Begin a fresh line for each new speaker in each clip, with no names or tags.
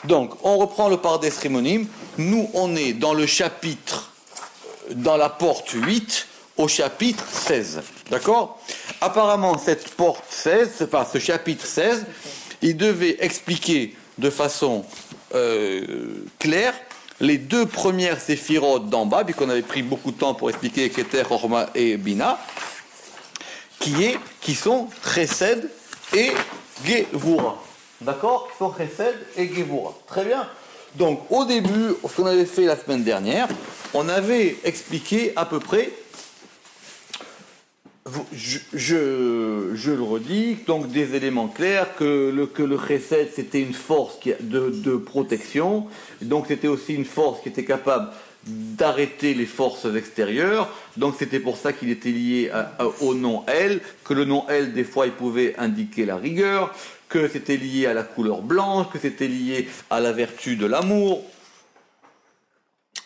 Donc, on reprend le Pardes Rimonim. Nous, on est dans le chapitre, dans la porte 8, au chapitre 16. D'accord? Apparemment, cette porte 16, enfin, ce chapitre 16, il devait expliquer de façon claire les deux premières séphirotes d'en bas, puisqu'on avait pris beaucoup de temps pour expliquer Keter, Horma et Bina, qui sont Chesed et Gevura. D'accord? Qui sont Chesed et Gevura. Très bien. Donc, au début, ce qu'on avait fait la semaine dernière, on avait expliqué à peu près, je le redis, donc des éléments clairs, que le Chesed, c'était une force de protection, donc c'était aussi une force qui était capable d'arrêter les forces extérieures, donc c'était pour ça qu'il était lié au nom El, que le nom El, des fois, il pouvait indiquer la rigueur, que c'était lié à la couleur blanche, que c'était lié à la vertu de l'amour,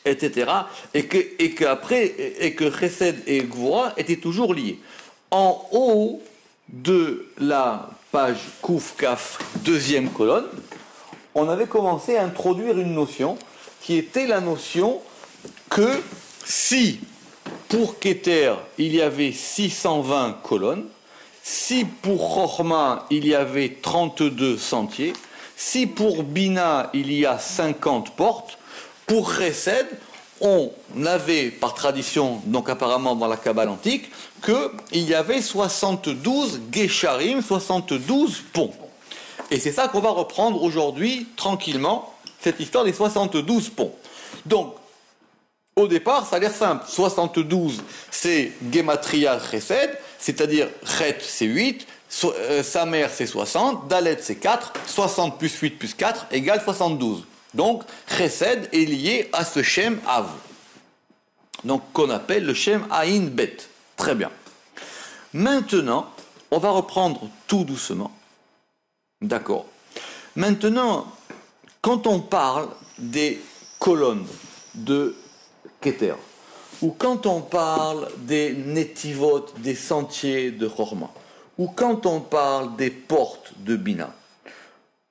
etc. Et que Chesed et Gvura étaient toujours liés. En haut de la page Kouf Kaf, deuxième colonne, on avait commencé à introduire une notion qui était la notion que si pour Keter il y avait 620 colonnes, si pour Chorma il y avait 32 sentiers, si pour Bina il y a 50 portes, pour Chesed, on avait par tradition, donc apparemment dans la Kabbale antique, qu'il y avait 72 Gesharim, 72 ponts. Et c'est ça qu'on va reprendre aujourd'hui, tranquillement, cette histoire des 72 ponts. Donc, au départ, ça a l'air simple. 72, c'est Gematria Chesed, c'est-à-dire Chet, c'est 8, Samer, c'est 60, Dalet, c'est 4, 60 plus 8 plus 4 égale 72. Donc, Chesed est lié à ce Shem Av. Donc, qu'on appelle le Shem Aïn Bet. Très bien. Maintenant, on va reprendre tout doucement. D'accord. Maintenant, quand on parle des colonnes de Keter, ou quand on parle des netivot, des sentiers de Chorma, ou quand on parle des portes de Bina,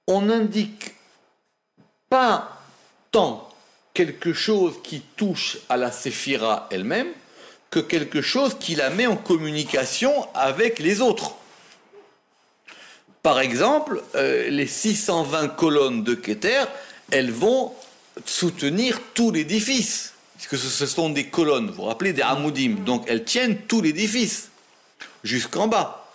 on n'indique pas tant quelque chose qui touche à la séphira elle-même que quelque chose qui la met en communication avec les autres. Par exemple, les 620 colonnes de Keter, elles vont soutenir tout l'édifice. Puisque ce sont des colonnes, vous vous rappelez, des Hamoudim. Donc elles tiennent tout l'édifice, jusqu'en bas.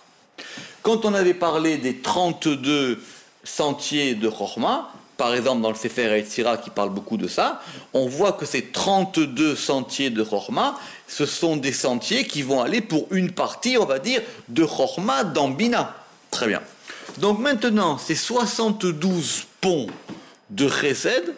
Quand on avait parlé des 32 sentiers de Chorma, par exemple dans le Sefer Yetzira qui parle beaucoup de ça, on voit que ces 32 sentiers de Chorma, ce sont des sentiers qui vont aller pour une partie, on va dire, de Chorma dans Bina. Très bien. Donc maintenant, ces 72 ponts de Chesed,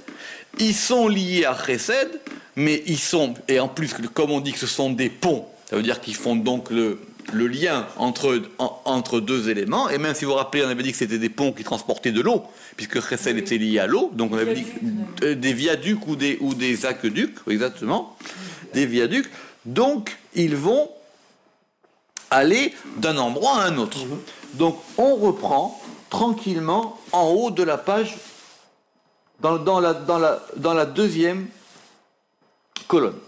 ils sont liés à Chesed, mais ils sont, et en plus, comme on dit que ce sont des ponts, ça veut dire qu'ils font donc le lien entre deux éléments, et même si vous vous rappelez, on avait dit que c'était des ponts qui transportaient de l'eau, puisque Chesed était lié à l'eau, donc on avait dit des viaducs ou des aqueducs, exactement, des viaducs, donc ils vont aller d'un endroit à un autre. Donc on reprend tranquillement en haut de la page, dans la deuxième colonne.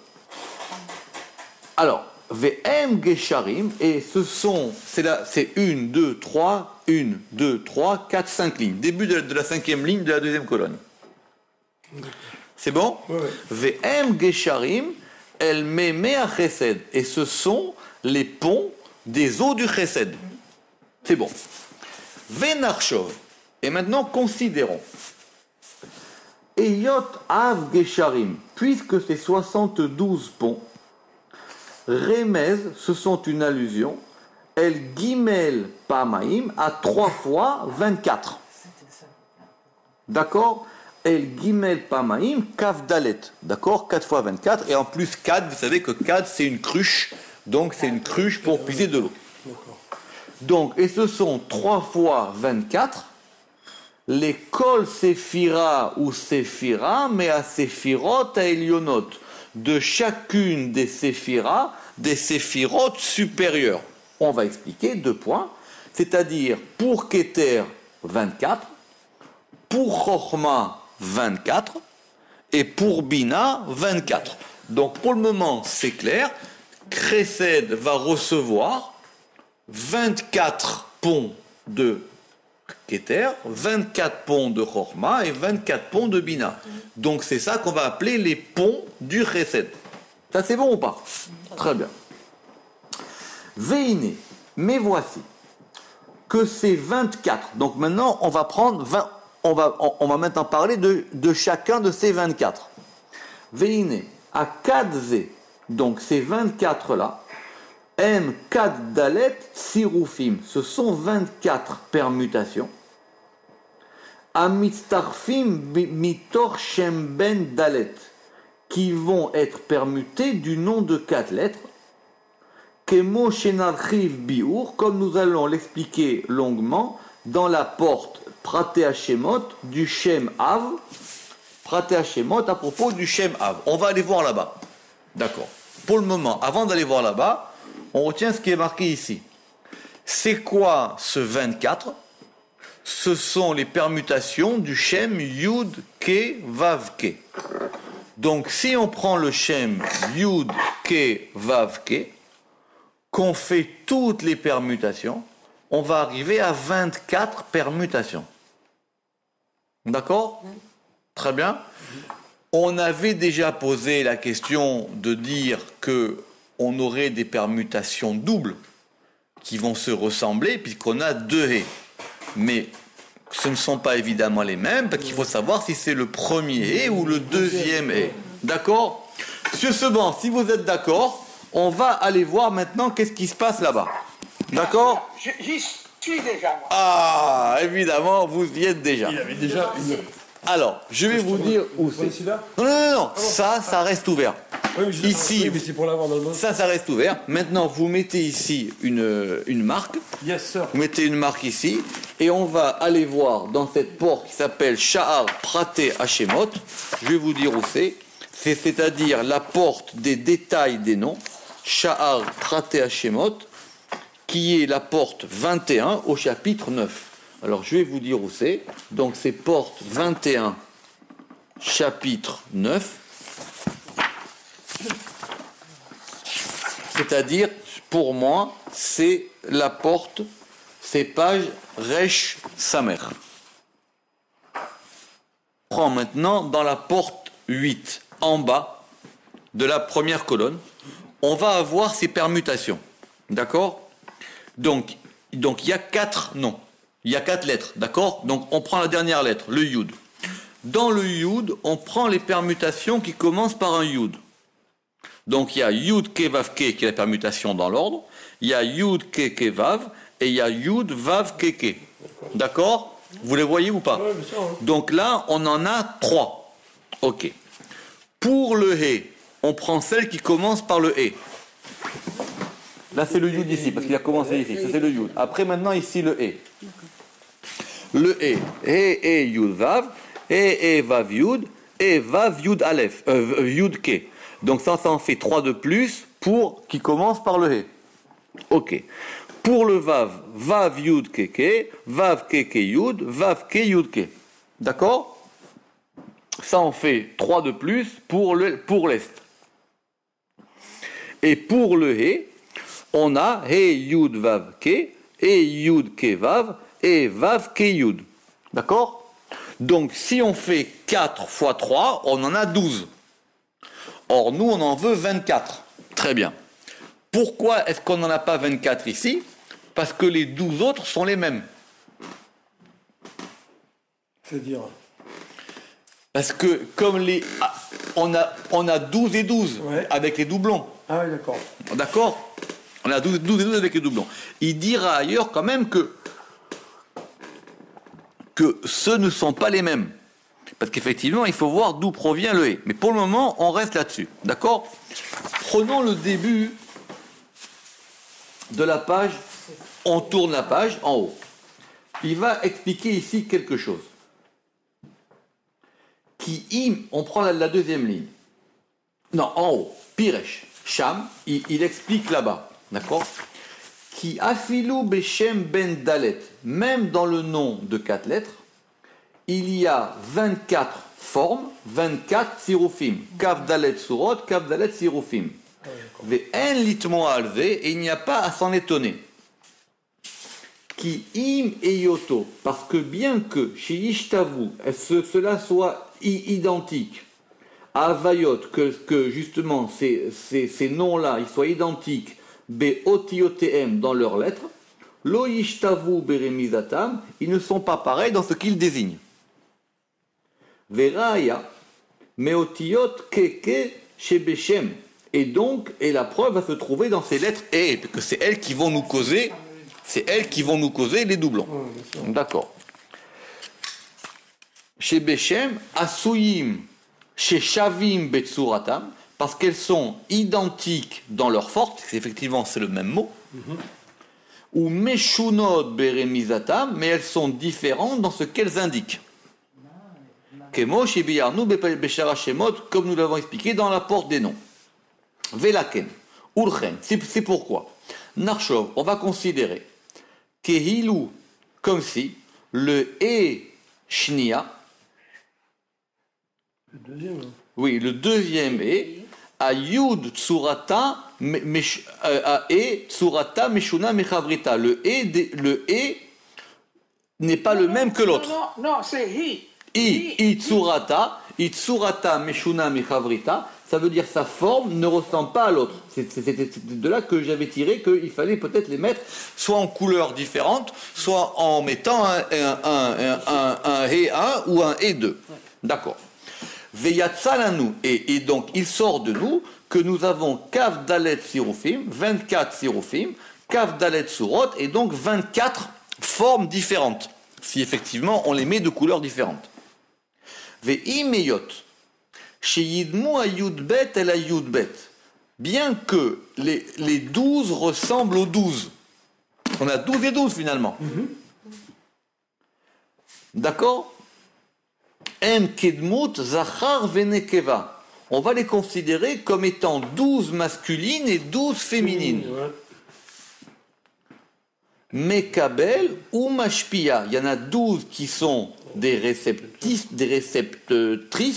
Alors, VM Gesharim, et c'est 1, 2, 3, 1, 2, 3, 4, 5 lignes. Début de la cinquième ligne de la deuxième colonne. C'est bon? Oui. VM Gesharim, El Memea Chesed, et ce sont les ponts des eaux du Chesed. C'est bon. Venarchov, et maintenant considérons. Eyot Av Gesharim, puisque ces 72 ponts, Remez, ce sont une allusion, El Gimel Pamaim, à 3 fois 24. D'accord? El Gimel Pamaim, Kaf Dalet. D'accord? 4 fois 24. Et en plus, Kad, vous savez que Kad, c'est une cruche. Donc, c'est une cruche pour puiser de l'eau. Donc, et ce sont 3 fois 24. Les Kol Séphira ou Séphira, mais à Séphirot à Elionot. De chacune des séphiras, des séphirotes supérieures. On va expliquer 2 points, c'est-à-dire pour Keter 24, pour Chorma 24 et pour Bina 24. Donc pour le moment c'est clair, Chesed va recevoir 24 ponts de Keter, 24 ponts de Chorma et 24 ponts de Bina. Donc c'est ça qu'on va appeler les ponts du Chesed. Ça c'est bon ou pas? Très bien. Veine, mais voici que c'est 24. Donc maintenant on va prendre 20, on va maintenant parler de chacun de ces 24. Veine, à Kadze, donc ces 24 là, M, Kad, Dalet, Sirufim, ce sont 24 permutations. Amitztarfim, Mitor, Shem, Ben, Dalet, qui vont être permutées du nom de 4 lettres. Kemo, Shenarchiv, Biur, comme nous allons l'expliquer longuement dans la porte Praté Hashemot du Shem Av. Praté Hashemot à propos du Shem Av. On va aller voir là-bas. D'accord. Pour le moment, avant d'aller voir là-bas, on retient ce qui est marqué ici. C'est quoi ce 24? Ce sont les permutations du Shem Yud Ke Vav Ke. Donc si on prend le Shem Yud Ke Vav Ke, qu'on fait toutes les permutations, on va arriver à 24 permutations. D'accord? Très bien. On avait déjà posé la question de dire que on aurait des permutations doubles qui vont se ressembler puisqu'on a deux haies. Mais ce ne sont pas évidemment les mêmes parce qu'il faut savoir si c'est le premier haies ou le deuxième haies. D'accord? Monsieur Seban, si vous êtes d'accord, on va aller voir maintenant qu'est-ce qui se passe là-bas. D'accord?
J'y suis déjà, moi.
Ah, évidemment, vous y êtes déjà.
Il avait déjà une...
Alors, je vais vous dire où c'est. Non, ça reste ouvert.
Oui,
ici,
mais c'est pour l'avoir dans le bon.
ça reste ouvert. Maintenant, vous mettez ici une marque.
Yes, sir.
Vous mettez une marque ici. Et on va aller voir dans cette porte qui s'appelle Sha'ar Praté Hashemot. Je vais vous dire où c'est. C'est-à-dire la porte des détails des noms. Sha'ar Praté Hashemot, qui est la porte 21 au chapitre 9. Alors, je vais vous dire où c'est. Donc, c'est porte 21, chapitre 9. C'est-à-dire, pour moi, c'est la porte, c'est page Resh Samer. On prend maintenant dans la porte 8, en bas de la première colonne, on va avoir ces permutations. D'accord? Donc, il y a 4 noms. Il y a 4 lettres, d'accord? Donc on prend la dernière lettre, le Yud. Dans le Yud, on prend les permutations qui commencent par un Yud. Donc il y a Yud Ke Vav Ke qui est la permutation dans l'ordre. Il y a Yud Ke Ke Vav et il y a Yud Vav Ke Ke. D'accord? Vous les voyez ou pas? Donc là, on en a 3. Ok. Pour le He, on prend celle qui commence par le He. Là, c'est le Yud ici, parce qu'il a commencé ici. Ça, c'est le Yud. Après, maintenant, ici, le E. Le E. E, Yud, Vav. E, Vav, Yud. E, Vav, Yud, Aleph. Yud, Ke. Donc, ça en fait 3 de plus pour qui commence par le E. Ok. Pour le Vav, Vav, Yud, Ke, Ke. Vav, Ke, Ke, Yud. Vav, Ke, Yud, Ke. D'accord? Ça en fait 3 de plus pour l'Est. Et pour le E, on a He Yud Vav Ke, et Yud Ke Vav, et Vav Ke Yud. D'accord? Donc si on fait 4 fois 3, on en a 12. Or nous, on en veut 24. Très bien. Pourquoi est-ce qu'on n'en a pas 24 ici? Parce que les 12 autres sont les mêmes.
C'est-à-dire...
Parce que comme on a 12 et 12
ouais.
Avec les doublons.
Ah oui, d'accord.
D'accord? On a 12 et 12 avec les doublons. Il dira ailleurs quand même que ce ne sont pas les mêmes. Parce qu'effectivement, il faut voir d'où provient le « et ». Mais pour le moment, on reste là-dessus. D'accord? Prenons le début de la page. On tourne la page en haut. Il va expliquer ici quelque chose. On prend la deuxième ligne. Non, en haut. Piresh. Sham, il explique là-bas. D'accord? Qui afilou beshem ben dalet. Même dans le nom de 4 lettres, il y a 24 formes, 24 sirufim. Kav dalet surot, kav dalet sirufim. Ve'en litmo alve, et il n'y a pas à s'en étonner. Qui im et yoto, parce que bien que chez Ishtavu, cela soit identique à Avayot, que justement ces noms-là, ils soient identiques, Be'otiotem dans leurs lettres, Lo Ishtavu beremizatam, ils ne sont pas pareils dans ce qu'ils désignent. Veraya, Meotiot keke shebeshem. Et donc, et la preuve va se trouver dans ces lettres et, parce que c'est elles qui vont nous causer les doublons. D'accord. Chez Beshem, Asuyim, chez Shavim Betsuratam, parce qu'elles sont identiques dans leur forme, effectivement c'est le même mot, ou Meshunot Beremizatam, mais elles sont différentes dans ce qu'elles indiquent. Kemo chez Biyarnu Beshara Shemot, comme nous l'avons expliqué dans la porte des noms. Velaken, Ulchen, c'est pourquoi. Narshov, on va considérer Kehilu, comme si le E Shnia, le deuxième E, à Yud Tsurata, à E Tsurata Meshuna Mechavrita. Le E n'est pas le même que l'autre.
Non, c'est Hi.
I Tsurata Meshuna Mechavrita. Ça veut dire sa forme ne ressemble pas à l'autre. C'était de là que j'avais tiré qu'il fallait peut-être les mettre soit en couleurs différentes, soit en mettant un E1 ou un E2. D'accord. Veyatsalanu, et donc il sort de nous que nous avons Kav Dalet Sirufim, 24 Sirufim, Kav Dalet Surot, et donc 24 formes différentes, si effectivement on les met de couleurs différentes. Ve'imeyot. Chez Yidmu à Yudbet et la Yudbet, bien que les 12 ressemblent aux 12. On a 12 et 12 finalement. D'accord? En Kedmut Zachar Venekeva. On va les considérer comme étant 12 masculines et 12 féminines. Mekabel ou Mashpia. Il y en a 12 qui sont des réceptrices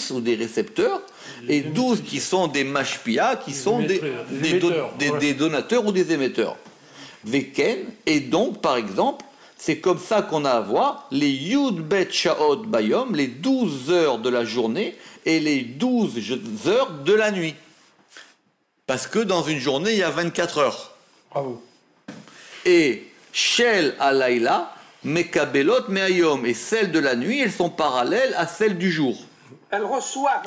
ou des récepteurs, et 12 qui sont des Mashpia, qui sont des donateurs ou des émetteurs. Veken, et donc, par exemple, c'est comme ça qu'on a à voir les Yud Bet Shaot Bayom, les 12 heures de la journée et les 12 heures de la nuit. Parce que dans une journée, il y a 24 heures.
Bravo.
Et Shel Alayla, Mekabelot Meayom, et celles de la nuit, elles sont parallèles à celles du jour.
Elles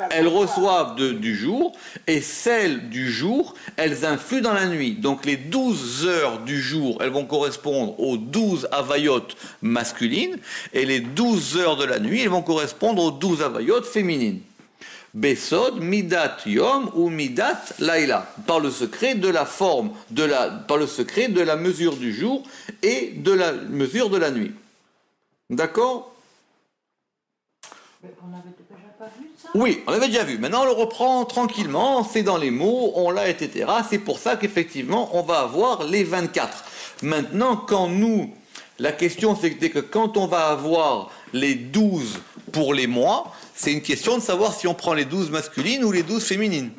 Elles reçoivent du jour, et celles du jour, elles influent dans la nuit. Donc les 12 heures du jour, elles vont correspondre aux 12 avayot masculines, et les 12 heures de la nuit, elles vont correspondre aux 12 avayot féminines. Besod, Midat Yom ou Midat Laila, par le secret de la forme, par le secret de la mesure du jour et de la mesure de la nuit. D'accord?
On n'avait déjà pas vu ça?
Oui, on avait déjà vu. Maintenant, on le reprend tranquillement, c'est dans les mots, on l'a, etc. C'est pour ça qu'effectivement, on va avoir les 24. Maintenant, la question, c'était que quand on va avoir les 12 pour les mois, c'est une question de savoir si on prend les 12 masculines ou les 12 féminines.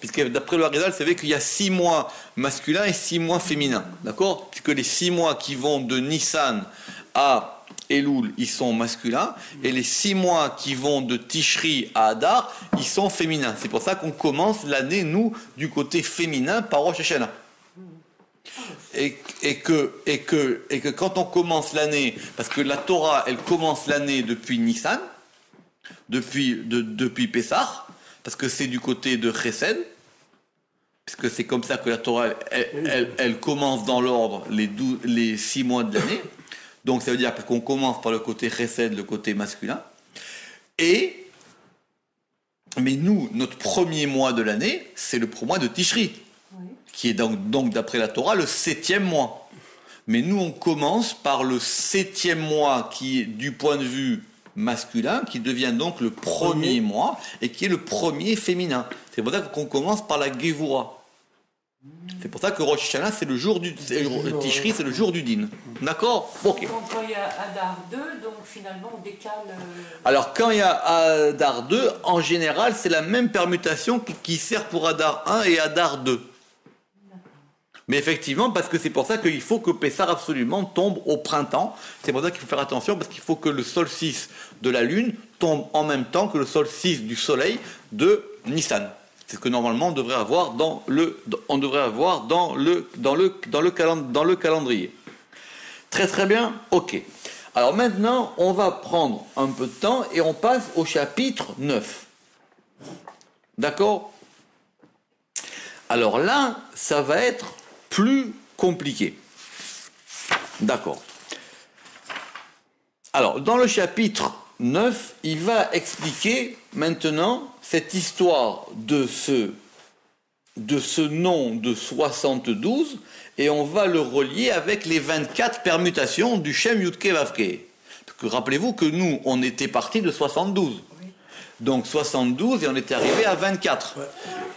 Puisque d'après le Harizal, c'est vrai qu'il y a 6 mois masculins et 6 mois féminins. D'accord? Puisque les 6 mois qui vont de Nissan à Elul, ils sont masculins, et les 6 mois qui vont de Tishri à Adar, ils sont féminins. C'est pour ça qu'on commence l'année, nous, du côté féminin par Rosh Hashanah. Et que quand on commence l'année, parce que la Torah, elle commence l'année depuis Nissan, depuis Pessah, parce que c'est du côté de Chesed, puisque c'est comme ça que la Torah, elle commence dans l'ordre les 6 mois de l'année. Donc ça veut dire qu'on commence par le côté Chesed, le côté masculin. Mais nous, notre premier mois de l'année, c'est le mois de Tishri, qui est donc d'après la Torah, le 7e mois. Mais nous, on commence par le 7e mois qui est du point de vue masculin, qui devient donc le premier mois, et qui est le premier féminin. C'est pour ça qu'on commence par la Gevura. C'est pour ça que Rosh Hashanah, c'est le jour du Tishri, c'est le jour du Din. D'accord? Ok.
Donc quand il y a Adar 2, donc finalement on décale...
Alors quand il y a Adar 2, en général, c'est la même permutation qui sert pour Adar 1 et Adar 2. Mais effectivement, parce que c'est pour ça qu'il faut que Pessar absolument tombe au printemps. C'est pour ça qu'il faut faire attention, parce qu'il faut que le solstice de la Lune tombe en même temps que le solstice du Soleil de Nissan. C'est ce que normalement on devrait avoir dans le calendrier. Très très bien, ok. Alors maintenant, on va prendre un peu de temps et on passe au chapitre 9. D'accord? Alors là, ça va être plus compliqué. D'accord. Alors, dans le chapitre 9, il va expliquer maintenant cette histoire de ce nom de 72 et on va le relier avec les 24 permutations du Shem Yudke Vavke. Parce que rappelez-vous que nous, on était parti de 72. Donc 72 et on était arrivé à 24.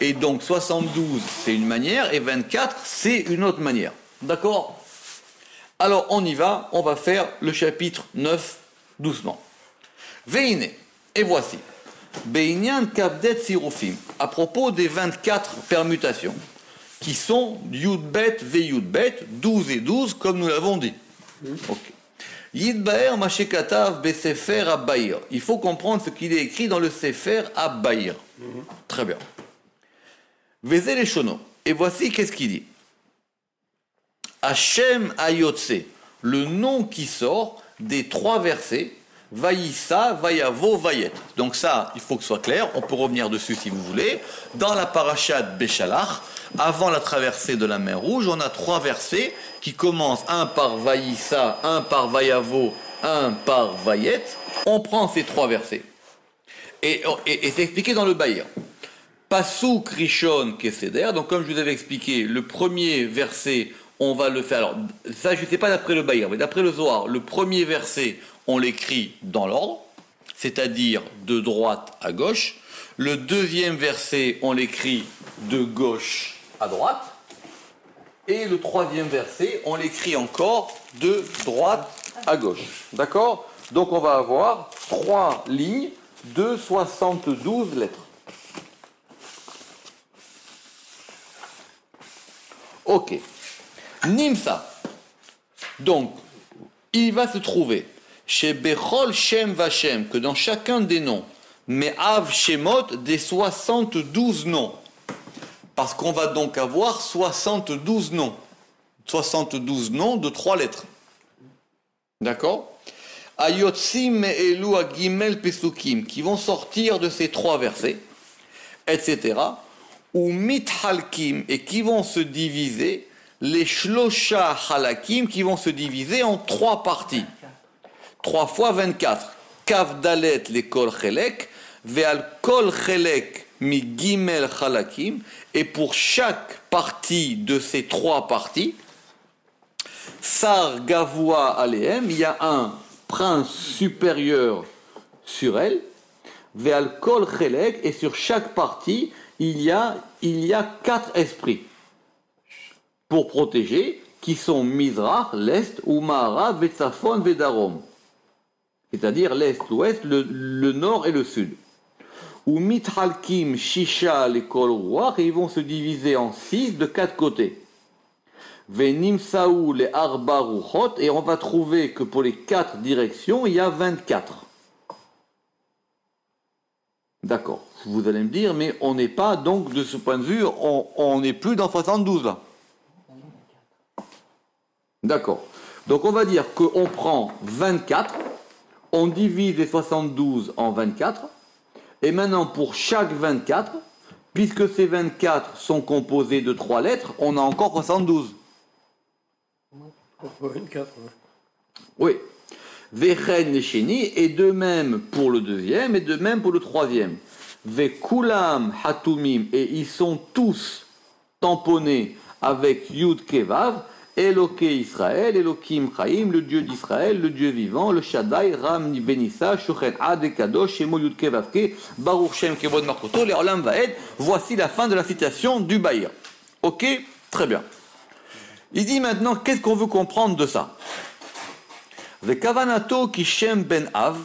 Et donc 72 c'est une manière et 24 c'est une autre manière. D'accord? Alors on y va, on va faire le chapitre 9 doucement. Veine, et voici. Beinian Kavdet Sirufim, à propos des 24 permutations, qui sont Yudbet ve Yudbet, 12 et 12, comme nous l'avons dit. Ok. Yidbaer Mashekatav Besefer Abbaïr. Il faut comprendre ce qu'il est écrit dans le Sefer Abbaïr. Très bien. Vezé les Shono. Et voici qu'est-ce qu'il dit. Hashem Ayotse, le nom qui sort des 3 versets. Vaïssa, Vayavo, Vayet. Donc ça, il faut que ce soit clair. On peut revenir dessus si vous voulez. Dans la parashat Béchalach, avant la traversée de la mer Rouge, on a 3 versets qui commencent un par Vaïssa, un par Vayavo, un par Vayet. On prend ces 3 versets. Et c'est expliqué dans le Baïr. Pasuk Rishon Keseder. Donc comme je vous avais expliqué, le premier verset, on va le faire. Alors ça, je ne sais pas d'après le Baïr, mais d'après le Zohar, le premier verset, on l'écrit dans l'ordre, c'est-à-dire de droite à gauche. Le deuxième verset, on l'écrit de gauche à droite. Et le troisième verset, on l'écrit encore de droite à gauche. D'accord? Donc on va avoir 3 lignes de 72 lettres. Ok. Nimsa. Donc, il va se trouver chez Bechol Shem Vashem, que dans chacun des noms, mais Av Shemot, des 72 noms. Parce qu'on va donc avoir 72 noms. 72 noms de 3 lettres. D'accord? Ayotsim Elu Agimel Pesukim, qui vont sortir de ces 3 versets, etc. Ou Mithalkim, et qui vont se diviser, les Shlosha Halakim, qui vont se diviser en 3 parties. 3 fois 24. Kav Dalet les Kol Chelek, Ve'al Kol Chelek mi Gimel Halakim, et pour chaque partie de ces 3 parties, Sar Gavoua Alehem, il y a un prince supérieur sur elle, Ve'al Kol Chelek, et sur chaque partie, il y a 4 esprits pour protéger, qui sont Mizrach, l'Est, ou Maharav, Vetzafon, Vedarom. C'est-à-dire l'Est, l'Ouest, le Nord et le Sud. Ou Mithalkim, Shisha, les Kol Ruach, et ils vont se diviser en 6 de 4 côtés. Venimsaou, les Arba Ruchot, et on va trouver que pour les 4 directions, il y a 24. D'accord. Vous allez me dire, mais on n'est pas, donc, de ce point de vue, on n'est plus dans 72 là. D'accord. Donc on va dire qu'on prend 24, on divise les 72 en 24, et maintenant pour chaque 24, puisque ces 24 sont composés de 3 lettres, on a encore 72.
24,
Oui. Vechen Nesheni, et de même pour le deuxième, et de même pour le troisième. Vekulam Hatumim, et ils sont tous tamponnés avec Yud Kevav, Eloké Israël, Elokim Chaim, le Dieu d'Israël, le Dieu vivant, le Shaddai, Ram Benissa, Shochen Ad Kadosh, Shemo Yud Kevavke, Baruch Shem Kevod Markoto, les Olam Vaed. Voici la fin de la citation du Baïr. Ok? Très bien. Il dit maintenant, qu'est-ce qu'on veut comprendre de ça? Vekavanato Kishem Ben Av.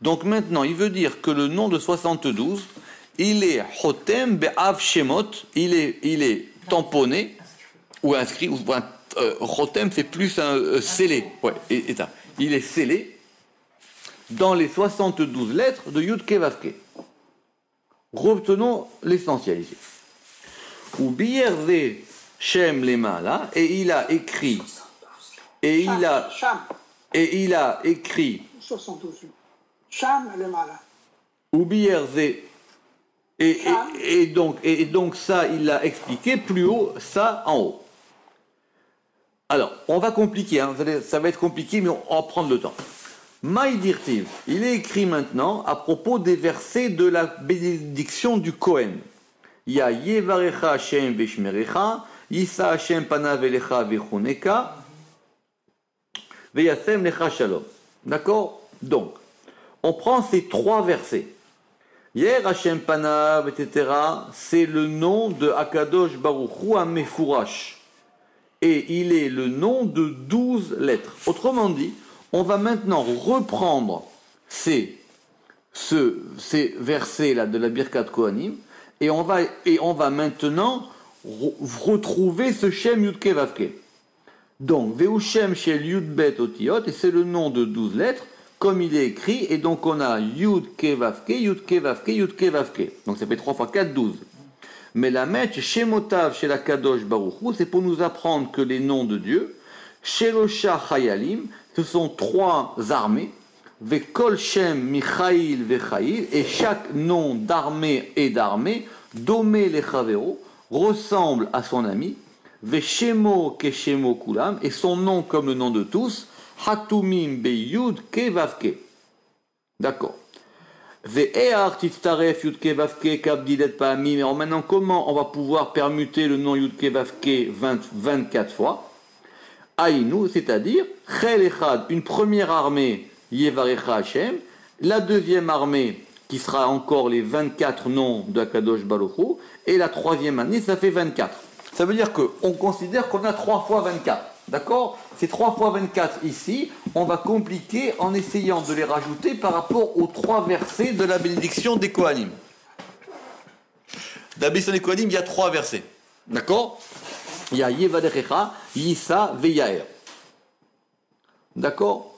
Donc maintenant, il veut dire que le nom de 72, il est Hotem Be'av Shemot, il est tamponné, ou inscrit, ou Hotem c'est plus un scellé. Ouais, il est scellé dans les 72 lettres de Yud Ke Vav Ke. Retenons l'essentiel ici. Ou Biyerze Shem Lema là, et il a écrit,
Cham.
et il a écrit
72. Cham le malin.
ou Biyerze, et donc ça, il l'a expliqué plus haut, ça en haut. Alors, on va compliquer, hein, ça va être compliqué, mais on va prendre le temps. Maïdirtiv, il est écrit maintenant à propos des versets de la bénédiction du Kohen. Il y a Yevarecha Hashem Veshmerecha, Yisa Hashem Panav Elecha Vechuneka, Veyasem Lecha Shalom. D'accord? Donc, on prend ces trois versets. Yer Hashem Panav, etc., c'est le nom de Akadosh Baruch Hu Amefourash. Et il est le nom de 12 lettres. Autrement dit, on va maintenant reprendre ces versets-là de la Birkat Kohanim, et on va maintenant retrouver ce Shem Yud Ke Vav Ke. Donc, Veushem Shel Yud Bet Otiot, et c'est le nom de 12 lettres, comme il est écrit, et donc on a Yud Ke Vav Ke, Yud Ke Vav Ke, Yud Ke Vav Ke. Donc ça fait 3 fois 4, 12. Mais la Metch Shemotav Shel Akadosh Baruch Hu, c'est pour nous apprendre que les noms de Dieu, Shelosha Chayalim, ce sont 3 armées, Vekol Shem Michail Vechail, et chaque nom d'armée et d'armée, Domé Lechavero, ressemble à son ami, Veshemo Keshemo Kulam, et son nom comme le nom de tous, Hatumim Beyud Ke Vav Ke. D'accord. Ve'ear Titzaref Yud Ke Vav Ke Kabdilet Pa'amim. Alors maintenant, comment on va pouvoir permuter le nom Yud Ke Vav Ke 24 fois? Aïnou, c'est-à-dire, Chel Echad, une première armée, Yevarecha Hashem, la deuxième armée, qui sera encore les 24 noms de Akadosh Baruch Hu, et la troisième année, ça fait 24. Ça veut dire qu'on considère qu'on a 3 fois 24. D'accord? Ces 3 fois 24 ici, on va compliquer en essayant de les rajouter par rapport aux 3 versets de la bénédiction des Kohanim. Dans la bénédiction des Kohanim, il y a 3 versets. D'accord? Il y a Yevadechecha, Yisa, Veyaer. D'accord?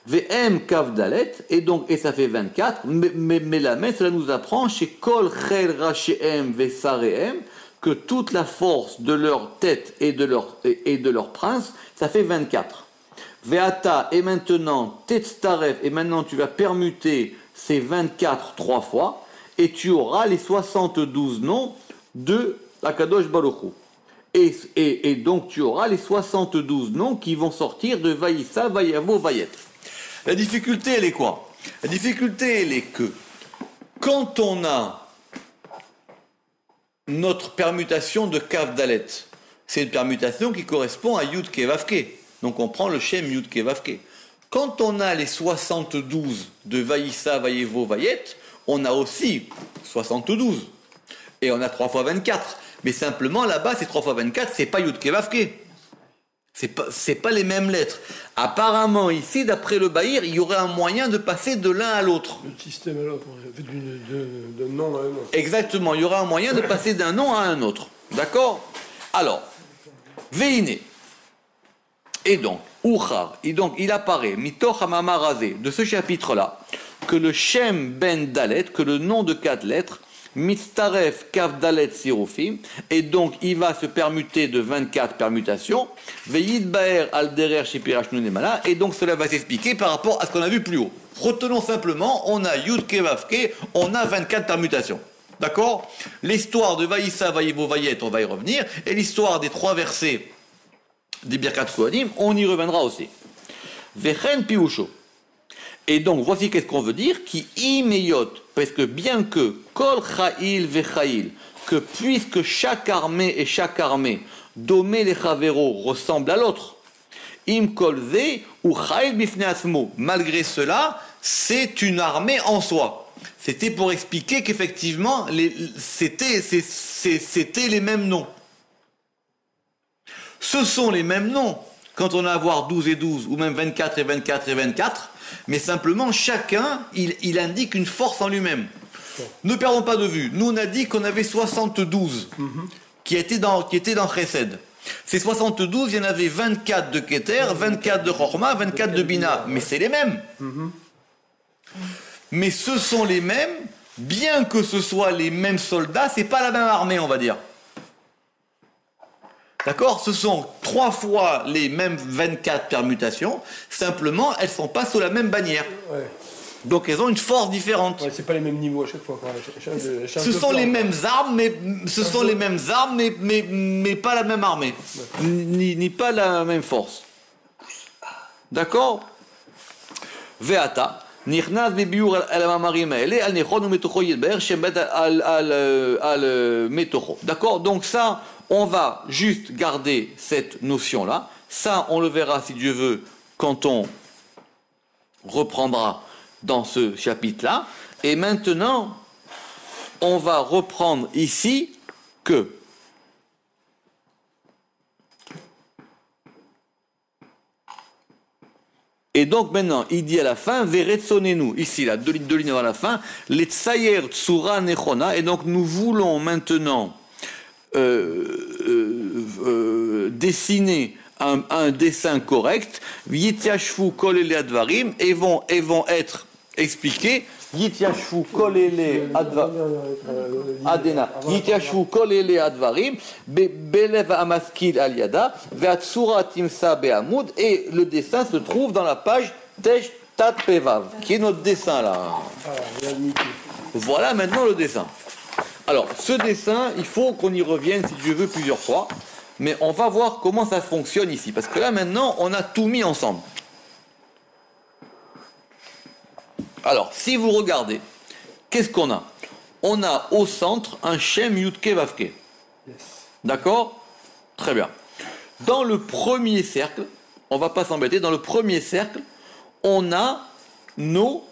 Vm Kavdalet, et ça fait 24, mais la main, cela nous apprend chez Kol Chel Racheem Vesareem, que toute la force de leur tête et de leur prince, ça fait 24. Veata, et maintenant, Tetztaref, et maintenant tu vas permuter ces 24 3 fois, et tu auras les 72 noms de Akadosh Baruch Hu. Et donc tu auras les 72 noms qui vont sortir de Vaïssa, Vaïavo, Vaïet. La difficulté, elle est quoi? La difficulté, elle est que quand on a notre permutation de Kav Dalet, c'est une permutation qui correspond à Yud Ke Vav Ke. Donc on prend le Shem Yud Ke Vav Ke. Quand on a les 72 de Vaïssa, Vaïevo, Vaïet, on a aussi 72. Et on a 3 fois 24. Mais simplement là-bas, c'est 3 fois 24, c'est pas Yud Ke Vav Ke. C'est pas les mêmes lettres. Apparemment, ici, d'après le Bahir, il y aurait un moyen de passer de l'un à l'autre.
Le système à l'autre, d'un nom à un autre.
Exactement, il y aura un moyen de passer d'un nom à un autre. D'accord? Alors, Veine. Et donc, Uchar, et donc il apparaît, Mitoch Hamamarazé, de ce chapitre-là, que le Shem Ben Dalet, que le nom de 4 lettres, Mitzaref Kav Dalet Sirufim, et donc il va se permuter de 24 permutations, Veyid Baer Alderer Shipirash Nunemala, et donc cela va s'expliquer par rapport à ce qu'on a vu plus haut. Retenons simplement, on a Yud Ke Vav Ke, on a 24 permutations. D'accord? L'histoire de Vaïssa, Vaïvo, Vaïet, on va y revenir, et l'histoire des 3 versets des Birkat Kohanim, on y reviendra aussi. Vechen Piusho. Et donc, voici qu'est-ce qu'on veut dire, qui imeyot, parce que bien que kol cha'il vechail, que puisque chaque armée et chaque armée, domé les chavero, ressemble à l'autre, im kol ze ou cha'il bifne asmo, malgré cela, c'est une armée en soi. C'était pour expliquer qu'effectivement, c'était les mêmes noms. Ce sont les mêmes noms quand on a à avoir 12 et 12, ou même 24 et 24 et 24, mais simplement chacun, il indique une force en lui-même. Ne perdons pas de vue. Nous, on a dit qu'on avait 72 qui étaient dans Chesed. Ces 72, il y en avait 24 de Keter, 24 de Chorma, 24 de Bina. Mais c'est les mêmes. Mais ce sont les mêmes, bien que ce soit les mêmes soldats, c'est pas la même armée, on va dire. D'accord? Ce sont 3 fois les mêmes 24 permutations, simplement elles ne sont pas sous la même bannière.
Ouais.
Donc elles ont une force différente.
Ouais, c'est pas les mêmes niveaux à chaque fois.
Ce sont les mêmes armes, mais pas la même armée. Ouais. Ni pas la même force. D'accord? Veata. נכנס בביור על המאמרים האלה, על נכון ומתוכו ידבר, שבית על מתוכו. D'accord? Donc ça, on va juste garder cette notion-là. Ça, on le verra, si Dieu veut, quand on reprendra dans ce chapitre-là. Et maintenant, on va reprendre ici que et donc maintenant, il dit à la fin, Veretsonenu, ici, là, deux lignes avant la fin, les tsayer tsura nechona, et donc nous voulons maintenant dessiner un dessin correct, Yityashfu kolele advarim, et vont être expliqués, Yityashfu kolele adena, Yityashfu kolele advarim, belev amaskil al yada, ve'atsura timsa be'amud, et le dessin se trouve dans la page Tesh Tat Pevav, qui est notre dessin là. Voilà maintenant le dessin. Alors, ce dessin, il faut qu'on y revienne, si Dieu veut, plusieurs fois. Mais on va voir comment ça fonctionne ici. Parce que là, maintenant, on a tout mis ensemble. Alors, si vous regardez, qu'est-ce qu'on a? On a au centre un Shem Yudke Vavke. D'accord? Très bien. Dans le premier cercle, on ne va pas s'embêter, dans le premier cercle, on a nos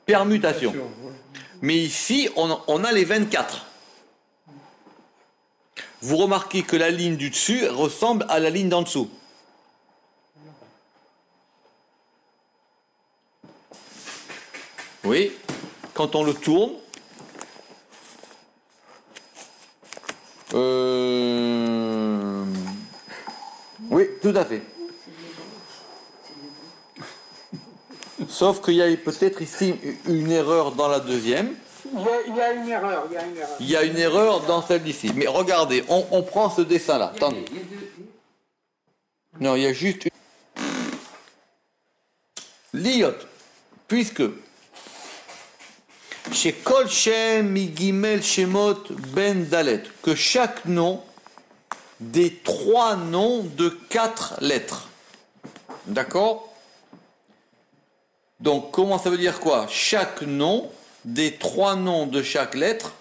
permutations. Mais ici, on a les 24. Vous remarquez que la ligne du dessus ressemble à la ligne d'en dessous. Oui, quand on le tourne, oui, tout à fait. Sauf qu'il y a peut-être ici une erreur dans la deuxième.
Il y a une erreur.
Il y a une erreur dans celle d'ici. Mais regardez, on prend ce dessin-là. Attendez. Non, il y a juste une... Liot, puisque chez Kol Shem Migimel Shemot Ben Dalet, que chaque nom des 3 noms de 4 lettres. D'accord? Donc, comment ça veut dire quoi? Chaque nom des 3 noms de chaque lettre,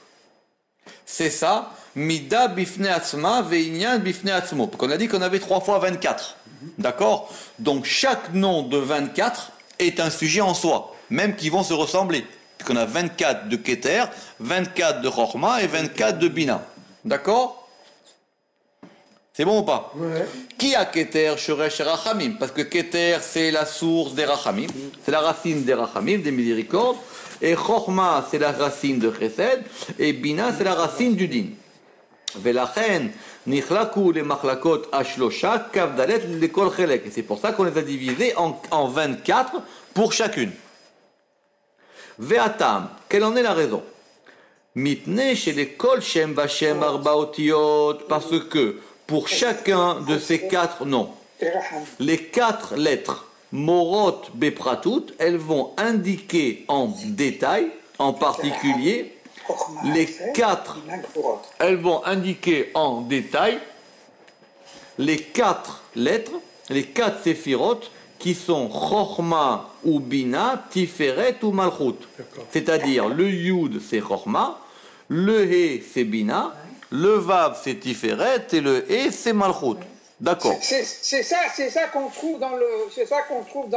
c'est ça, Mida Bifne Atzma Ve'inyan Bifne Atzmo. On a dit qu'on avait 3 fois 24. D'accord? Donc, chaque nom de 24 est un sujet en soi, même qui vont se ressembler. Qu'on a 24 de Keter, 24 de Chorma et 24 de Bina. D'accord? C'est bon ou pas?
Ouais.
Qui a Keter, Shoresh et Rachamim? Parce que Keter, c'est la source des Rachamim, c'est la racine des Rachamim, des miséricordes, et Chorma, c'est la racine de Chesed, et Bina, c'est la racine du Din. Velachen, Nichlaku, les Machlakot, Ashlosha, Kavdalet, les Kol Chelek. Et c'est pour ça qu'on les a divisés en 24 pour chacune. Ve'atam, quelle en est la raison? Mitne chez les Kol Shem Vashem Arbaotiot, parce que pour chacun de ces 4 noms, les 4 lettres Morot Bepratout, elles vont indiquer en détail, en particulier, elles vont indiquer en détail les 4 lettres, les 4 séphirotes qui sont Chorma ou Bina, Tiferet ou Malchut. C'est-à-dire le Yud c'est Chorma, le He c'est Bina, le Vav c'est Tiferet et le He c'est Malchut. D'accord.
C'est ça qu'on trouve dans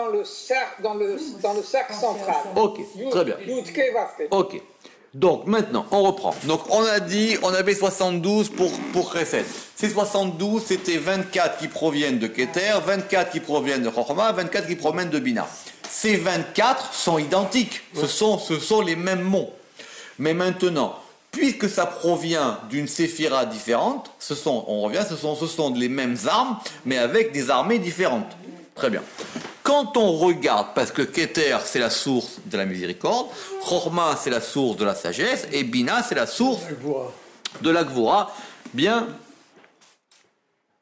le cercle, dans le cercle central.
Ok, très bien.
Yud Ke Vav Ke.
Ok. Donc maintenant, on reprend. Donc on a dit, on avait 72 pour Chesed. Ces 72, c'était 24 qui proviennent de Keter, 24 qui proviennent de Chochma, 24 qui proviennent de Bina. Ces 24 sont identiques. Ce sont les mêmes mots. Mais maintenant, puisque ça provient d'une séphira différente, ce sont les mêmes armes, mais avec des armées différentes. Très bien. Quand on regarde, parce que Keter, c'est la source de la miséricorde, Chochma, c'est la source de la sagesse, et Bina, c'est la source de la Gvura, bien...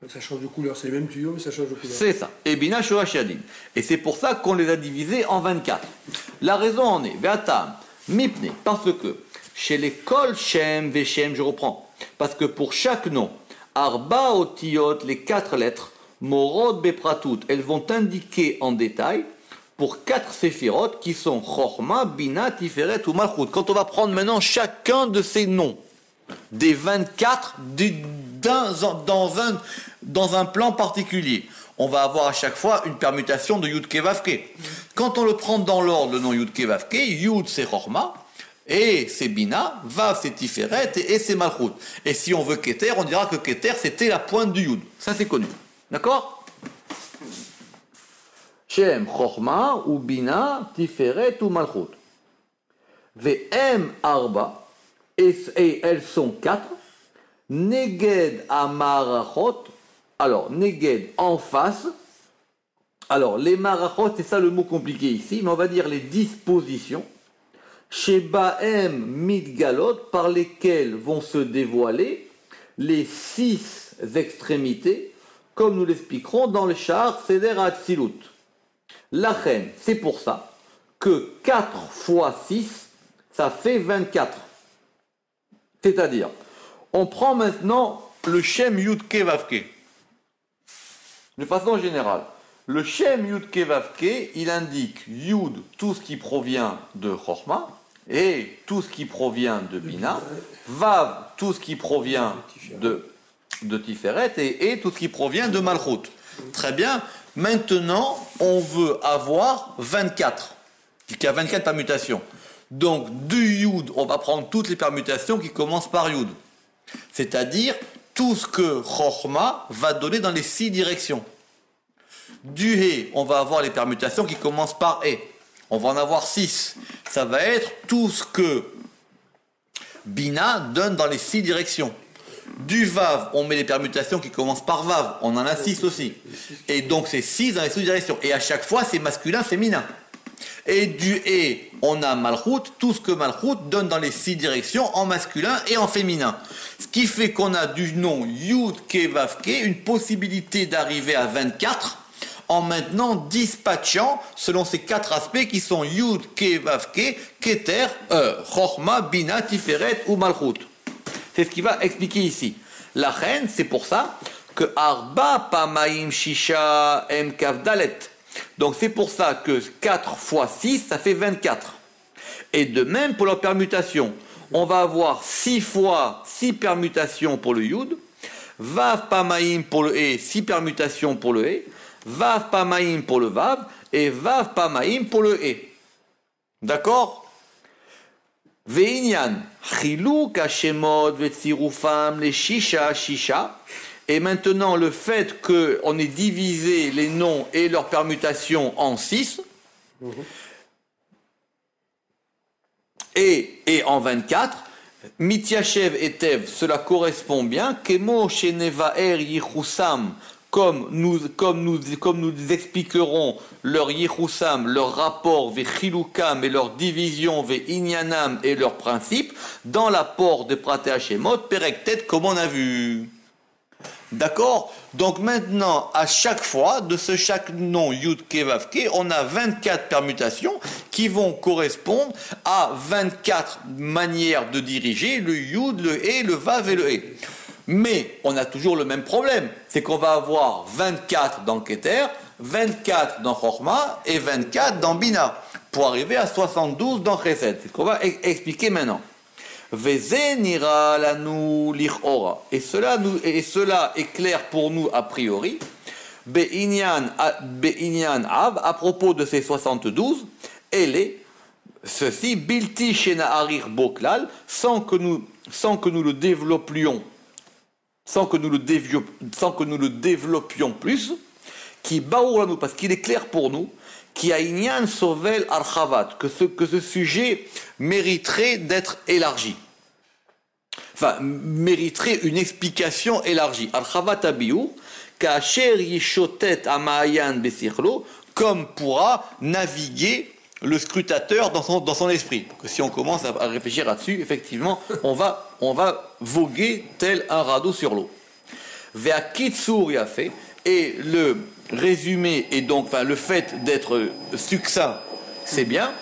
Ça change de couleur, c'est les mêmes tuyaux, mais ça change de couleur.
C'est ça. Et Bina, Shorash Yadim. Et c'est pour ça qu'on les a divisés en 24. La raison en est, Ve'atam, Mipne, parce que chez les Kol Shem, Veshem, je reprends, parce que pour chaque nom, Arba Otiyot, les 4 lettres, Morod Bepratout, elles vont indiquer en détail pour 4 séphirot qui sont Chochma, Bina, Tiferet ou Malchut. Quand on va prendre maintenant chacun de ces noms, des 24, dans un plan particulier, on va avoir à chaque fois une permutation de Yud Ke Vav Ke. Quand on le prend dans l'ordre, le nom Yud Ke Vav Ke, Yud c'est Chochma, et c'est Bina, Vav c'est Tiferet, et c'est Malchut. Et si on veut Keter, on dira que Keter c'était la pointe du Yud. Ça c'est connu. D'accord? Shem, Chochma, ou Bina, Tiferet ou Malchut. Ve'em Arba, et elles sont 4. Neged Amarachot. Alors, Neged en face. Alors, les Marachot, c'est ça le mot compliqué ici, mais on va dire les dispositions. Shebaem Midgalot, par lesquelles vont se dévoiler les 6 extrémités, comme nous l'expliquerons dans le char Seder Hatzilut. La reine, c'est pour ça que 4 fois 6, ça fait 24. C'est-à-dire, on prend maintenant le Shem Yud Ke Vav Ke. De façon générale, le Shem Yud Ke Vav Ke, il indique Yud, tout ce qui provient de Chochma, et tout ce qui provient de Bina, Vav, tout ce qui provient de Tiferet, et tout ce qui provient de Malchut. Très bien. Maintenant, on veut avoir 24. Il y a 24 permutations. Donc, du Yud, on va prendre toutes les permutations qui commencent par Yud. C'est-à-dire, tout ce que Chochma va donner dans les 6 directions. Du He, on va avoir les permutations qui commencent par He. On va en avoir 6. Ça va être tout ce que Bina donne dans les 6 directions. Du Vav, on met les permutations qui commencent par Vav. On en a 6 aussi. Et donc, c'est 6 dans les 6 directions. Et à chaque fois, c'est masculin, féminin. Et du He, on a Malchut, tout ce que Malchut donne dans les 6 directions en masculin et en féminin. Ce qui fait qu'on a du nom Yud Ke Vav Ke une possibilité d'arriver à 24 en maintenant dispatchant selon ces 4 aspects qui sont Yud Ke Vav Ke, Keter, Chochma, Bina, Tiferet ou Malchut. C'est ce qu'il va expliquer ici. La reine, c'est pour ça que Arba Pamaim Shisha Em Kav Dalet. Donc c'est pour ça que 4 fois 6, ça fait 24. Et de même pour leur permutation. On va avoir 6 fois 6 permutations pour le Yud, Vav Pamaim pour le He, 6 permutations pour le He, Vav Pamaim pour le Vav, et Vav Pamaim pour le He. D'accord? Ve'inyan, Chiluk Hashemot ve'tzirufam le Shisha Shisha. Et maintenant, le fait qu'on ait divisé les noms et leurs permutations en 6, et en 24, Mityachev et Tev, cela correspond bien, Kemo Shenevaer Yichusam, comme nous expliquerons leur Yichusam, leur rapport vers Chilukam et leur division vers Inyanam et leurs principes, dans l'apport de Praté Hashemot, Perek Tet, comme on a vu. D'accord? Donc maintenant, à chaque fois, de chaque nom Yud Ke Vav Ke, on a 24 permutations qui vont correspondre à 24 manières de diriger le Yud, le He, le Vav et le He. Mais on a toujours le même problème, c'est qu'on va avoir 24 dans Keter, 24 dans Chochma et 24 dans Bina, pour arriver à 72 dans Chesed. C'est ce qu'on va expliquer maintenant. Et cela est clair pour nous a priori. Be'inyan Av, à propos de ces 72, elle est ceci, bilti shena arir boklal, sans que nous le développions, sans que nous le développions plus, qui baouranu, parce qu'il est clair pour nous, qui a inyan sovel archavat, que ce sujet mériterait d'être élargi. Enfin, mériterait une explication élargie. Archavat abiur, kasher yishotet amayan besichlo, comme pourra naviguer le scrutateur dans son esprit. Parce que si on commence à réfléchir là-dessus, effectivement, on va voguer tel un radeau sur l'eau. Ve'akitsur yafé, et le résumé, et donc le fait d'être succinct, c'est bien.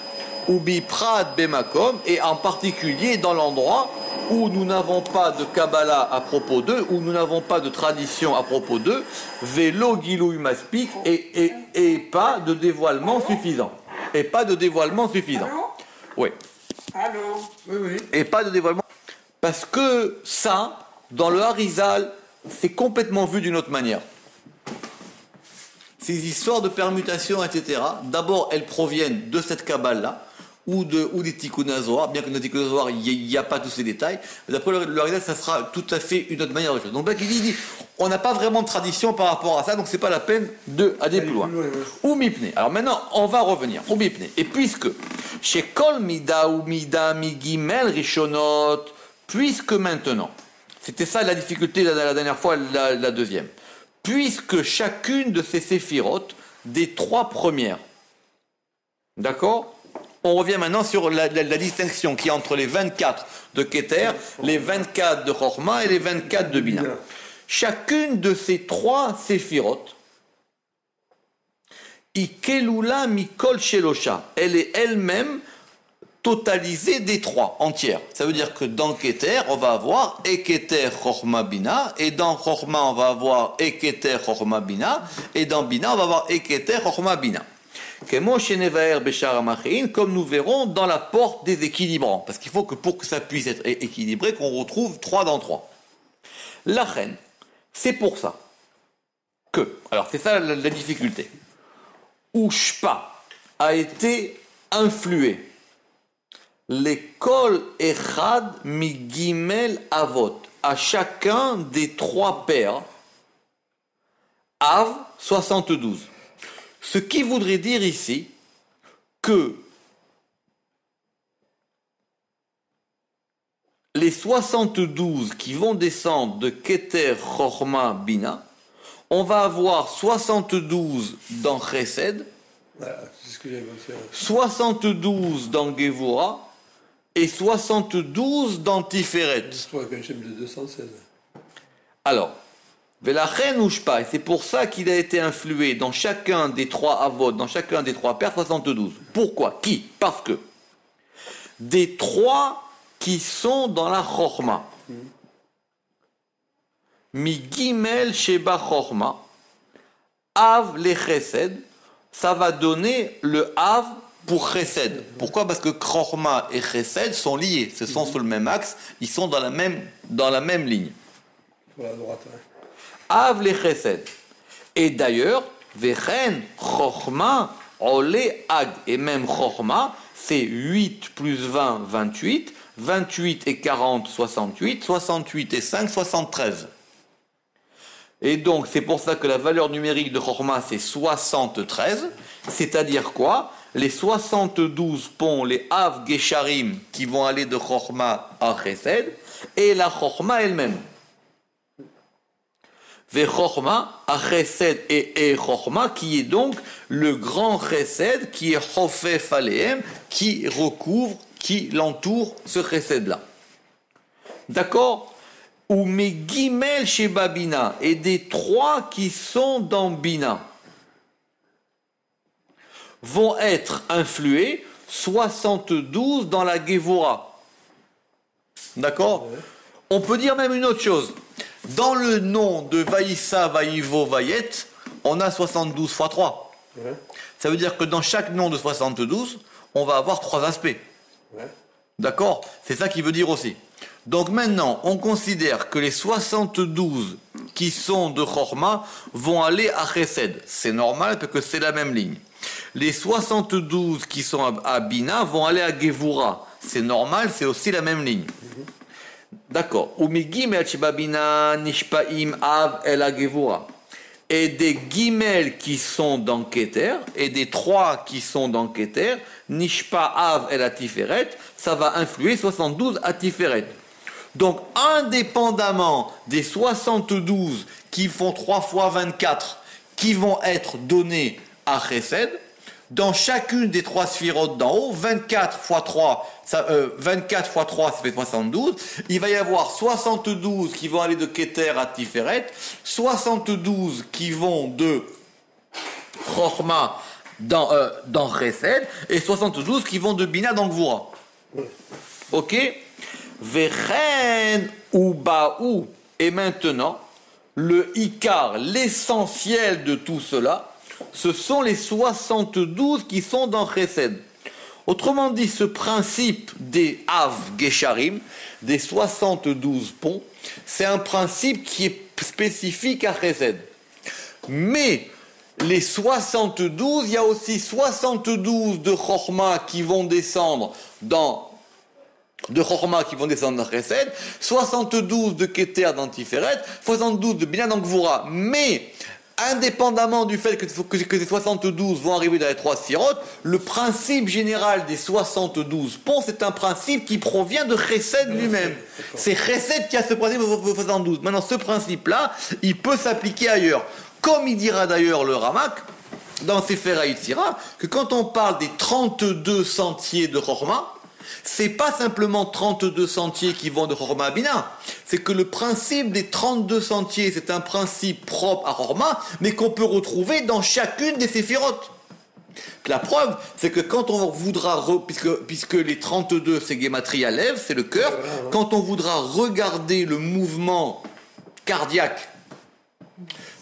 Ubi prad bemakom, et en particulier dans l'endroit où nous n'avons pas de Kabbalah à propos d'eux, où nous n'avons pas de tradition à propos d'eux, velo gilui maspik, et pas de dévoilement suffisant. Et pas de dévoilement suffisant.
Allô?
Oui.
Allô?
Oui, oui.
Et pas de dévoilement. Parce que ça, dans le Harizal, c'est complètement vu d'une autre manière. Ces histoires de permutations, etc., d'abord, elles proviennent de cette Kabbale-là, ou des Tikkun Hazohar, bien que dans les Tikkun Hazohar, il n'y a pas tous ces détails. Mais d'après le Harizal, ça sera tout à fait une autre manière de faire. Donc, il dit, on n'a pas vraiment de tradition par rapport à ça, donc c'est pas la peine d'aller plus loin. Ou mipne. Alors maintenant, on va revenir. Ou mipne. Et puisque, chez Kol Mida ou Mida Migimel Rishonot, puisque maintenant, c'était ça la difficulté la dernière fois, la deuxième, puisque chacune de ces séphirotes, des trois premières, d'accord? On revient maintenant sur la distinction qui est entre les 24 de Keter, les 24 de Chorma et les 24 de Bina. Chacune de ces trois séphirotes, Ikelula Mikol Shelosha, elle est elle-même totalisée des trois, entières. Ça veut dire que dans Keter, on va avoir Eketer Chorma Bina, et dans Chorma, on va avoir Eketer Chorma Bina, et dans Bina, on va avoir Eketer Chorma Bina. Comme nous verrons dans la porte des équilibrants. Parce qu'il faut que pour que ça puisse être équilibré, qu'on retrouve 3 dans 3. La reine, c'est pour ça que, alors c'est ça la difficulté, Ushpa a été influé. L'école Echad Migimel Avot, à chacun des trois pères, Av 72. Ce qui voudrait dire ici que les 72 qui vont descendre de Keter, Chorma, Bina, on va avoir 72 dans Chesed,
Voilà, c'est ce que j'avais fait.
72 dans Gevura et 72 dans Tiferet.
Je trouve qu'un schéma de 216.
Alors, Velachen Ushpa, et c'est pour ça qu'il a été influé dans chacun des trois avot, dans chacun des trois pères, 72. Pourquoi? Qui? Parce que des trois qui sont dans la Chorma, Mi Gimel Sheba Chorma, Av le Chesed, ça va donner le Av pour Chesed. Pourquoi? Parce que Chorma et Chesed sont liés, ce sont sur le même axe, ils sont dans la même ligne.
Sur la droite, ouais.
Av le Chesed. Et d'ailleurs, Vechen Chorma Ole Ag. Et même Chorma, c'est 8 plus 20, 28. 28 et 40, 68. 68 et 5, 73. Et donc, c'est pour ça que la valeur numérique de Chorma, c'est 73. C'est-à-dire quoi? Les 72 ponts, les Av Gesharim, qui vont aller de Chorma à Chesed, et la Chorma elle-même. Ve-Chorma, à Chesed et Chorma, qui est donc le grand Chesed, qui est Chofef Alehem, qui recouvre, qui l'entoure, ce Chesed-là. D'accord? Ou mes Gimel chez Babina, et des trois qui sont dans Bina, vont être influés 72 dans la Gevura. D'accord? On peut dire même une autre chose. Dans le nom de Vaïssa, Vaïvo, Vaïet, on a 72 fois 3.
Ouais.
Ça veut dire que dans chaque nom de 72, on va avoir 3 aspects.
Ouais.
D'accord? C'est ça qui veut dire aussi. Donc maintenant, on considère que les 72 qui sont de Chorma vont aller à Chesed. C'est normal parce que c'est la même ligne. les 72 qui sont à Bina vont aller à Gevura. C'est normal, c'est aussi la même ligne. D'accord. Et des Gimel qui sont dans Keter, et des 3 qui sont dans Keter, Nishpa Av El Atiferet, ça va influer 72 à Tiferet. Donc, indépendamment des 72 qui font 3 fois 24, qui vont être donnés à Chesed, dans chacune des 3 sphirotes d'en haut, 24 fois 3, 24 fois 3, ça fait 72. Il va y avoir 72 qui vont aller de Keter à Tiferet, 72 qui vont de Chorma dans Chesed, et 72 qui vont de Bina dans Gvura. Ok? Vechen ou Baou. Et maintenant, le Ikar, l'essentiel de tout cela, ce sont les 72 qui sont dans Chesed. Autrement dit, ce principe des Av Gesharim, des 72 ponts, c'est un principe qui est spécifique à Chesed. Mais les 72, il y a aussi 72 de Chorma qui vont descendre dans Chesed, 72 de Keter dans Tiferet, 72 de Bina dans Gvura. Mais indépendamment du fait que ces 72 vont arriver dans les 3 sphirotes, le principe général des 72 ponts, c'est un principe qui provient de Chesed lui-même. C'est Chesed qui a ce principe de 72. Maintenant, ce principe-là, il peut s'appliquer ailleurs. Comme il dira d'ailleurs le Ramak, dans Sefer HaYetzira, que quand on parle des 32 sentiers de Chorma, c'est pas simplement 32 sentiers qui vont de Chorma à Bina. C'est que le principe des 32 sentiers, c'est un principe propre à Chorma, mais qu'on peut retrouver dans chacune des séphirotes. La preuve, c'est que quand on voudra, puisque les 32 c'est Gematria Lev, c'est le cœur, quand on voudra regarder le mouvement cardiaque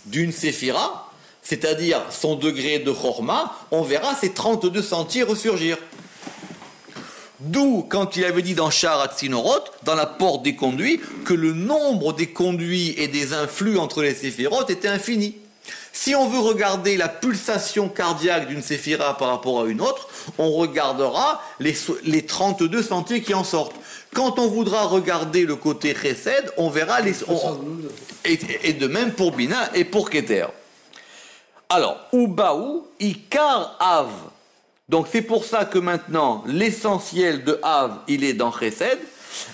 d'une séphira, c'est-à-dire son degré de Chorma, on verra ces 32 sentiers ressurgir. D'où, quand il avait dit dans Shar Hatzinorot, dans la porte des conduits, que le nombre des conduits et des influx entre les séphirotes était infini. Si on veut regarder la pulsation cardiaque d'une séphira par rapport à une autre, on regardera les 32 sentiers qui en sortent. Quand on voudra regarder le côté Chesed, on verra et de même pour Bina et pour Keter. Alors, Ubaou, Ikar Av. Donc c'est pour ça que maintenant, l'essentiel de Av, il est dans Chesed.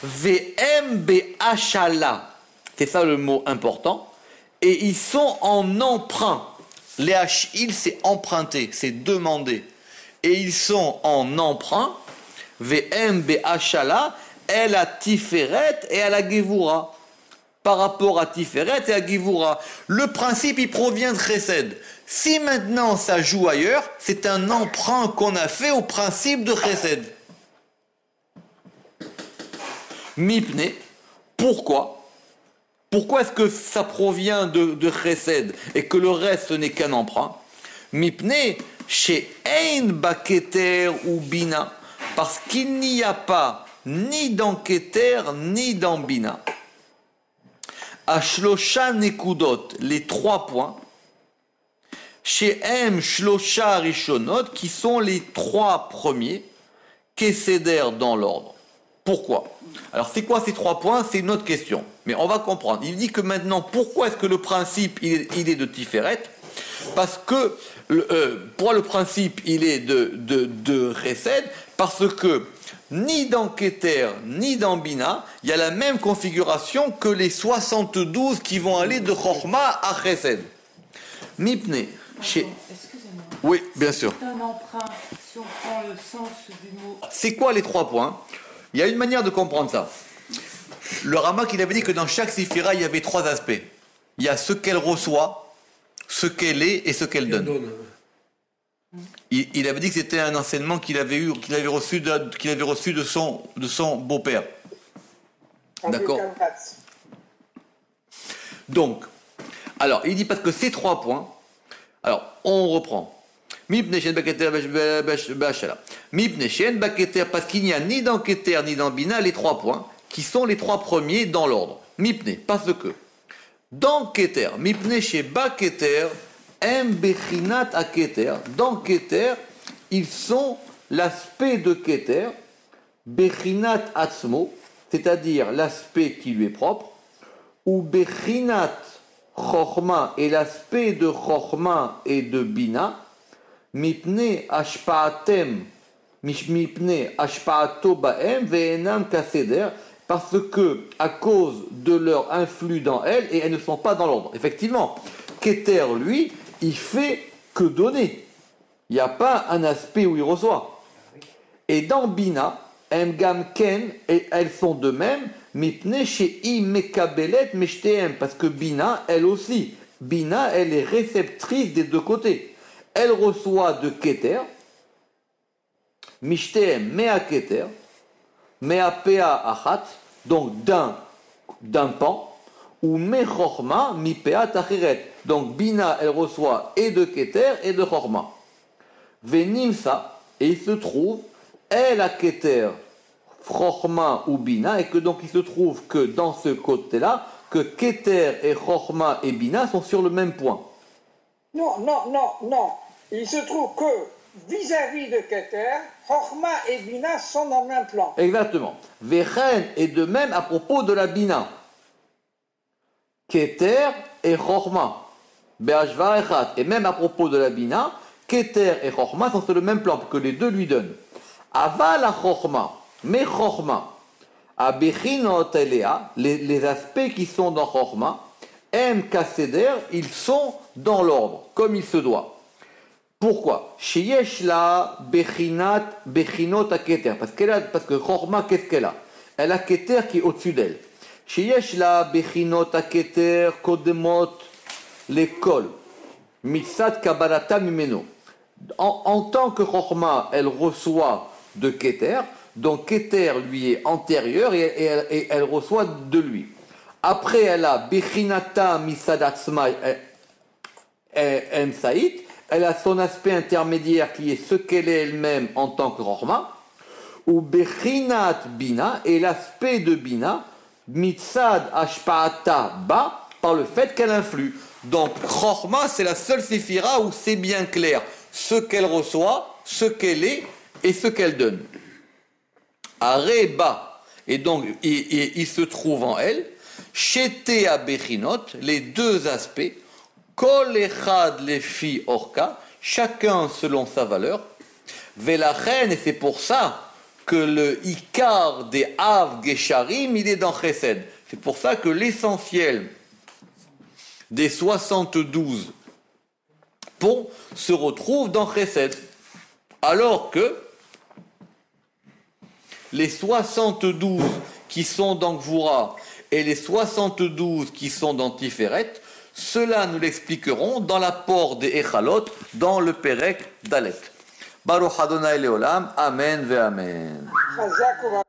VM Be'achala. C'est ça le mot important. Et ils sont en emprunt. Les Hachil, c'est emprunter, c'est demander. Et ils sont en emprunt. VM Be'achala, elle a Tiferet et elle a Gevura. Par rapport à Tiferet et à Gevura. Le principe, il provient de Chesed. Si maintenant ça joue ailleurs, c'est un emprunt qu'on a fait au principe de Chesed. Mipne, pourquoi? Pourquoi est-ce que ça provient de Chesed et que le reste ce n'est qu'un emprunt? Mipne, chez Ein Baketer ou Bina, parce qu'il n'y a pas ni dans Keter ni dans Bina. Ashlosha Nekudot, les 3 points. Chez M, Shlosha Rishonot, qui sont les 3 premiers, Keseder dans l'ordre. Pourquoi? Alors, c'est quoi ces 3 points? C'est une autre question. Mais on va comprendre. Il dit que maintenant, pourquoi est-ce que le principe, il est de Tiferet? Parce que, pour le principe, il est de Chesed, parce que, ni dans Keter, ni dans Bina, il y a la même configuration que les 72 qui vont aller de Chorma à Chesed. Mipne.
Excusez-moi.
Oui, bien sûr.
C'est un emprunt, si on prend le sens du mot.
C'est quoi les 3 points? Il y a une manière de comprendre ça. Le Ramak, il avait dit que dans chaque séphira, il y avait 3 aspects. Il y a ce qu'elle reçoit, ce qu'elle est et ce qu'elle donne. Il avait dit que c'était un enseignement qu'il avait reçu de son beau-père. D'accord? Donc, alors, il dit parce que ces 3 points, alors, on reprend. Mipne Shen Baketer Bachala. Mipne Shen Baketer, parce qu'il n'y a ni dans Keter ni dans Bina les 3 points, qui sont les 3 premiers dans l'ordre. Mipne, parce que dans Keter, Mipne She Baketer, M Bechinat à Keter, dans Keter, ils sont l'aspect de Keter, Bechinat Atzmo, c'est-à-dire l'aspect qui lui est propre, ou Bechinat Chochma et l'aspect de Chochma et de Bina, Mipne Ashpaatem, Mipne Ashpaato Baem, Ve'enam Kaseder, parce que, à cause de leur influx dans elles, et elles ne sont pas dans l'ordre. Effectivement, Keter, lui, il fait que donner. Il n'y a pas un aspect où il reçoit. Et dans Bina, Mgam Ken, et elles sont de même, Mipne Shei Mekabelet Meshtem, parce que Bina, elle aussi, Bina, elle est réceptrice des deux côtés. Elle reçoit de Keter, Mishtem Mea Keter, Mea Pea Achat, donc d'un pan, ou Me Chorma Mi Pea Tachiret. Donc Bina, elle reçoit et de Keter et de Chorma. Venimsa, et il se trouve, elle a Keter, Chorma ou Bina, et que donc il se trouve que dans ce côté-là, que Keter et Chorma et Bina sont sur le même point.
Non. Il se trouve que vis-à-vis de Keter, Chochma et Bina sont dans le même plan.
Exactement. Vechen est de même à propos de la Bina. Keter et Chorma. Be'ashva echat. Et même à propos de la Bina, Keter et Chochma sont sur le même plan, que les deux lui donnent. Aval a Chochma, mais Chochma, a Bechinot Elea, les aspects qui sont dans Chochma, M Kaseder, ils sont dans l'ordre, comme il se doit. Pourquoi? Sheyesh la Bechinot a Keter, parce que Chochma, qu'est-ce qu'elle a? Elle a Keter qui est au-dessus d'elle. Sheyesh la Bechinot a Keter, Kodemot, l'école, Mitzat Kabbalata Mimeno. En tant que Chochma, elle reçoit de Keter, donc Keter lui est antérieur et elle reçoit de lui. Après, elle a Bechinata Misadatzma Emsaït, elle a son aspect intermédiaire qui est ce qu'elle est elle-même en tant que Chochma, ou Bechinat Bina, et l'aspect de Bina, Mitzad Ashpaata Ba, par le fait qu'elle influe. Donc, Chochma, c'est la seule séphira où c'est bien clair ce qu'elle reçoit, ce qu'elle est et ce qu'elle donne. Areba, et donc il se trouve en elle, Shete a Bechinot, les deux aspects, Kol Echad Lefi Orka, chacun selon sa valeur, Velachen, et c'est pour ça que le Ikar des Av Gesharim, il est dans Chesed. C'est pour ça que l'essentiel des 72 ponts se retrouve dans Chesed. Alors que les 72 qui sont dans Gvura et les 72 qui sont dans Tiferet, cela nous l'expliquerons dans l'apport des Echalot, dans le Perek Dalet. Baruch Adonai Leolam, Amen ve Amen.
Chazak